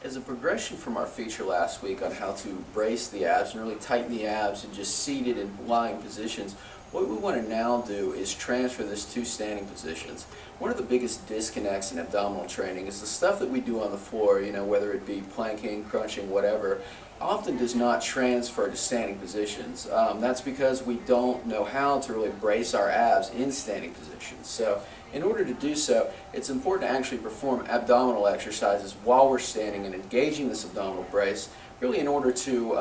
As a progression from our feature last week on how to brace the abs and really tighten the abs and just seated and lying positions, what we want to now do is transfer this to standing positions. One of the biggest disconnects in abdominal training is the stuff that we do on the floor, whether it be planking, crunching, whatever, often does not transfer to standing positions. That's because we don't know how to really brace our abs in standing positions. So in order to do so, it's important to actually perform abdominal exercises while we're standing and engaging this abdominal brace, really in order to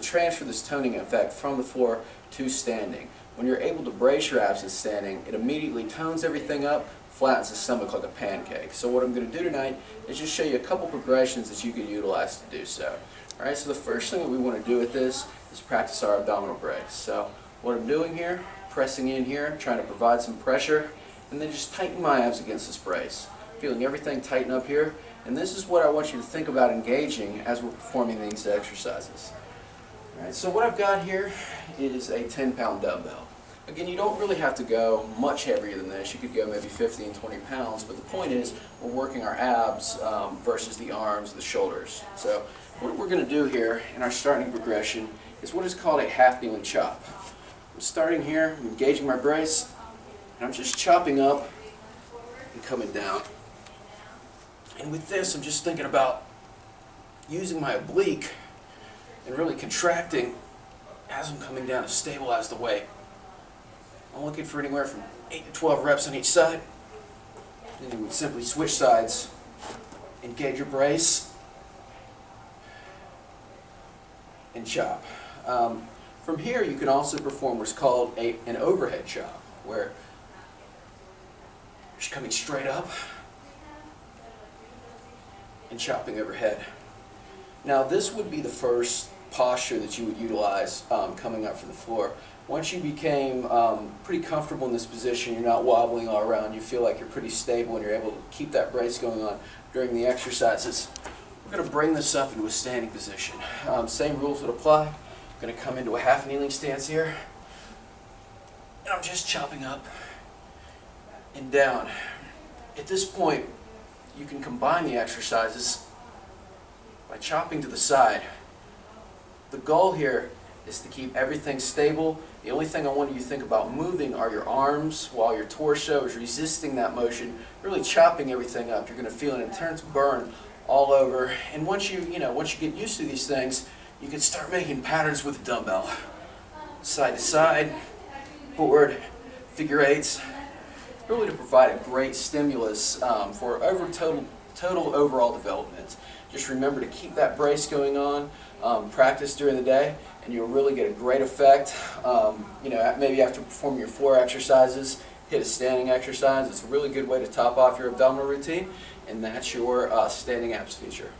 transfer this toning effect from the floor to standing. When you're able to brace your abs in standing, it immediately tones everything up, flattens the stomach like a pancake. So what I'm going to do tonight is just show you a couple progressions that you can utilize to do so. Alright, so the first thing that we want to do with this is practice our abdominal brace. So what I'm doing here, pressing in here, trying to provide some pressure, and then just tighten my abs against this brace. Feeling everything tighten up here, and this is what I want you to think about engaging as we're performing these exercises. Alright, so what I've got here is a 10-pound dumbbell. Again, you don't really have to go much heavier than this. You could go maybe 15, 20 pounds, but the point is we're working our abs versus the arms, the shoulders. So what we're going to do here in our starting progression is what is called a half kneeling chop. I'm starting here, I'm engaging my brace, and I'm just chopping up and coming down. And with this, I'm just thinking about using my oblique and really contracting as I'm coming down to stabilize the weight. I'm looking for anywhere from 8 to 12 reps on each side. Then you would simply switch sides, engage your brace, and chop. From here, you can also perform what's called an overhead chop, where you're just coming straight up and chopping overhead. Now, this would be the first posture that you would utilize coming up from the floor. Once you became pretty comfortable in this position, you're not wobbling all around, you feel like you're pretty stable and you're able to keep that brace going on during the exercises, we're going to bring this up into a standing position. Same rules would apply. I'm going to come into a half kneeling stance here, and I'm just chopping up and down. At this point, you can combine the exercises by chopping to the side. The goal here is to keep everything stable. The only thing I want you to think about moving are your arms while your torso is resisting that motion, really chopping everything up. You're going to feel an intense burn all over. And once you get used to these things, you can start making patterns with the dumbbell. Side to side, forward, figure eights, really to provide a great stimulus for total overall development. Just remember to keep that brace going on, practice during the day, and you'll really get a great effect. Maybe after performing your floor exercises, hit a standing exercise. It's a really good way to top off your abdominal routine, and that's your standing abs feature.